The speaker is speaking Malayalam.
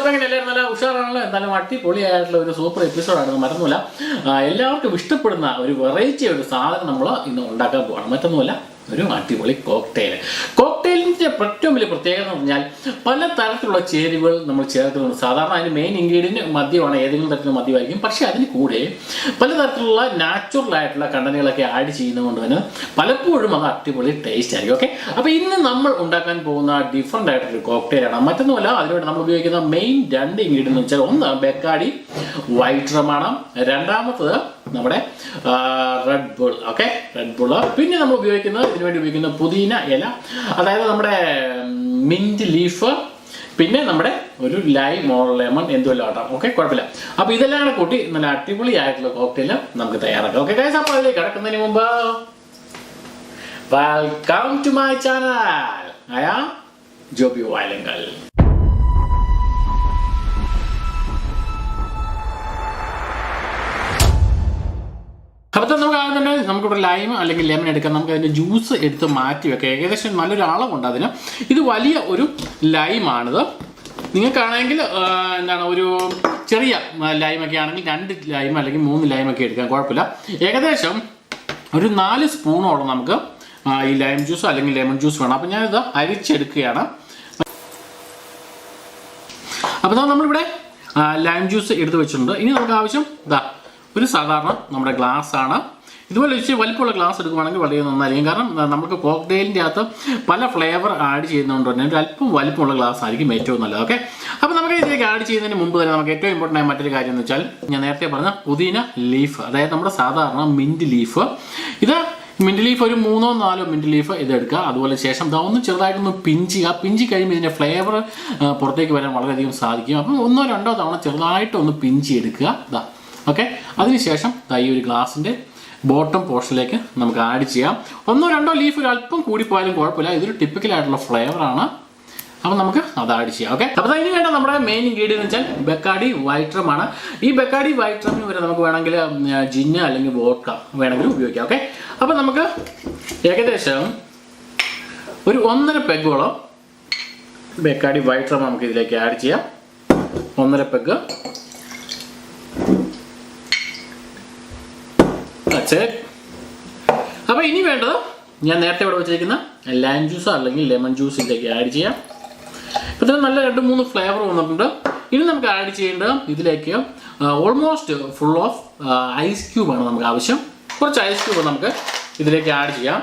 നല്ല ഉഷാറാണല്ലോ. എന്തായാലും അടിപൊളിയായിട്ടുള്ള ഒരു സൂപ്പർ എപ്പിസോഡാണ്, മറ്റൊന്നുമില്ല. എല്ലാവർക്കും ഇഷ്ടപ്പെടുന്ന ഒരു വെറൈറ്റി ഒരു സാധനം നമ്മൾ ഇന്ന് ഉണ്ടാക്കാൻ പോകണം. മറ്റൊന്നുമല്ല, ഒരു അടിപൊളി കോക്ടെയിൽ. കോക്ടെയിലിൻ്റെ ഏറ്റവും വലിയ പ്രത്യേകത എന്ന് പറഞ്ഞാൽ പല തരത്തിലുള്ള ചേരുവകൾ നമ്മൾ ചേർക്കുന്നുണ്ട്. സാധാരണ അതിന് മെയിൻ ഇൻഗ്രീഡിയൻറ്റ് മദ്യമാണ്, ഏതെങ്കിലും തരത്തിലുള്ള മദ്യമായിരിക്കും. പക്ഷേ അതിന് കൂടെ പലതരത്തിലുള്ള നാച്ചുറൽ ആയിട്ടുള്ള കണ്ടന്റുകളൊക്കെ ആഡ് ചെയ്യുന്നതുകൊണ്ട് തന്നെ പലപ്പോഴും അത് അടിപൊളി ടേസ്റ്റ് ആയിരിക്കും. ഓക്കെ, അപ്പോൾ ഇന്ന് നമ്മൾ ഉണ്ടാക്കാൻ പോകുന്ന ഡിഫറെൻ്റ് ആയിട്ടൊരു കോക്ടെയിലാണ്. മറ്റൊന്നുമല്ല, അതിനുവേണ്ടി നമ്മൾ ഉപയോഗിക്കുന്ന മെയിൻ 2 ഇൻഗ്രീഡിയൻ്റ് എന്ന് വെച്ചാൽ ഒന്ന് ബെക്കാഡി വൈറ്റ് റമാണ്, രണ്ടാമത്തത് നമ്മുടെ red bull. Okay, red bull. പിന്നെ നമ്മൾ ഉപയോഗിക്കുന്നത് ഇതിനുവേണ്ടി ഉപയോഗിക്കുന്ന പുതിന ഇല, അതായത് നമ്മുടെ മിൻറ്റ് ലീഫ്, പിന്നെ നമ്മുടെ ഒരു ലൈം ഓർ ലെമൺ എന്തുമല്ലോ ആട്ടാം. ഓക്കെ, കുഴപ്പമില്ല. അപ്പോൾ ഇതെല്ലാം കൂടെ കൂട്ടി നല്ല അടിപൊളിയായിട്ടുള്ള കോക്ടെയിൽ നമുക്ക് തയ്യാറാക്കാം. ഓക്കെ ഗൈസ്, അപ്പോൾ അതിലേക്ക് കിടക്കുന്നതിന് മുമ്പ് welcome to my channel. I am Jobi Vayalankal. അപ്പോൾ നമുക്ക് ആദ്യം തന്നെ നമുക്കിവിടെ ലൈം അല്ലെങ്കിൽ ലെമൺ എടുക്കാം. നമുക്ക് അതിൻ്റെ ജ്യൂസ് എടുത്ത് മാറ്റി വെക്കാം. ഏകദേശം നല്ലൊരു അളവുണ്ട് അതിന്. ഇത് വലിയ ഒരു ലൈമാണിത്. നിങ്ങൾക്കാണെങ്കിൽ എന്താണ് ഒരു ചെറിയ ലൈമൊക്കെ ആണെങ്കിൽ 2 ലൈം അല്ലെങ്കിൽ 3 ലൈമൊക്കെ എടുക്കാം, കുഴപ്പമില്ല. ഏകദേശം ഒരു 4 സ്പൂണോളം നമുക്ക് ഈ ലൈം ജ്യൂസ് അല്ലെങ്കിൽ ലെമൺ ജ്യൂസ് വേണം. അപ്പോൾ ഞാനിത് അരിച്ചെടുക്കുകയാണ്. അപ്പോൾ നമ്മളിവിടെ ലൈം ജ്യൂസ് എടുത്ത് വെച്ചിട്ടുണ്ട്. ഇനി നമുക്ക് ആവശ്യം ഇതാ ഒരു സാധാരണ നമ്മുടെ ഗ്ലാസ് ആണ്. ഇതുപോലെ ഇച്ചിരി വലിപ്പമുള്ള ഗ്ലാസ് എടുക്കുകയാണെങ്കിൽ വളരെ നന്നായിരിക്കും. കാരണം നമുക്ക് കോക്ടെയിലിൻ്റെ അകത്ത് പല ഫ്ലേവർ ആഡ് ചെയ്യുന്നതുകൊണ്ട് തന്നെ ഒരു അല്പം വലിപ്പമുള്ള ഗ്ലാസ് ആയിരിക്കും ഏറ്റവും നല്ലത്. ഓക്കെ, അപ്പോൾ നമുക്ക് ഇതിലേക്ക് ആഡ് ചെയ്യുന്നതിന് മുമ്പ് തന്നെ നമുക്ക് ഏറ്റവും ഇമ്പോർട്ടൻ്റ് ആയ മറ്റൊരു കാര്യം എന്ന് വെച്ചാൽ ഞാൻ നേരത്തെ പറഞ്ഞ പുതിന ലീഫ്, അതായത് നമ്മുടെ സാധാരണ മിൻറ്റ് ലീഫ്. ഇത് മിൻറ്റ് ലീഫ് ഒരു 3-4 മിൻറ്റ് ലീഫ് ഇതെടുക്കുക. അതുപോലെ ശേഷം ഒന്ന് ചെറുതായിട്ടൊന്ന് പിഞ്ചി കഴിയുമ്പോൾ ഇതിൻ്റെ ഫ്ലേവർ പുറത്തേക്ക് വരാൻ വളരെയധികം സാധിക്കും. അപ്പം 1-2 തവണ ചെറുതായിട്ടൊന്ന് പിഞ്ചി എടുക്കുക. ഇതാ, ഓക്കെ. അതിനുശേഷം ഈ ഒരു ഗ്ലാസിൻ്റെ ബോട്ടം പോർഷനിലേക്ക് നമുക്ക് ആഡ് ചെയ്യാം. 1-2 ലീഫ് ഒരു അല്പം കൂടിപ്പോയാലും കുഴപ്പമില്ല. ഇതൊരു ടിപ്പിക്കലായിട്ടുള്ള ഫ്ലേവറാണ്. അപ്പോൾ നമുക്ക് അത് ആഡ് ചെയ്യാം. ഓക്കെ, അപ്പോൾ അതിന് വേണ്ട നമ്മുടെ മെയിൻ ഇൻഗ്രീഡിയൻ്റ് എന്ന് വെച്ചാൽ ബെക്കാഡി വൈറ്റ് റം ആണ്. ഈ ബെക്കാഡി വൈറ്റ് റമ്മിന് വരെ നമുക്ക് വേണമെങ്കിൽ ജിന്ന് അല്ലെങ്കിൽ വോഡ്ക വേണമെങ്കിൽ ഉപയോഗിക്കാം. ഓക്കെ, അപ്പോൾ നമുക്ക് ഏകദേശം ഒരു 1.5 പെഗോളം ബെക്കാഡി വൈറ്റ് റം നമുക്ക് ഇതിലേക്ക് ആഡ് ചെയ്യാം. 1.5 പെഗ്. അപ്പോൾ ഇനി വേണ്ടത് ഞാൻ നേരത്തെ ഇവിടെ വെച്ചിരിക്കുന്ന ലൈം ജ്യൂസ് അല്ലെങ്കിൽ ലെമൺ ജ്യൂസ് ഇതിലേക്ക് ആഡ് ചെയ്യാം. ഇപ്പോൾ തന്നെ നല്ല 2-3 ഫ്ലേവർ വന്നിട്ടുണ്ട്. ഇനി നമുക്ക് ആഡ് ചെയ്യേണ്ടത് ഇതിലേക്ക് ഓൾമോസ്റ്റ് ഫുൾ ഓഫ് ഐസ് ക്യൂബാണ് നമുക്ക് ആവശ്യം. കുറച്ച് ഐസ് ക്യൂബ് നമുക്ക് ഇതിലേക്ക് ആഡ് ചെയ്യാം.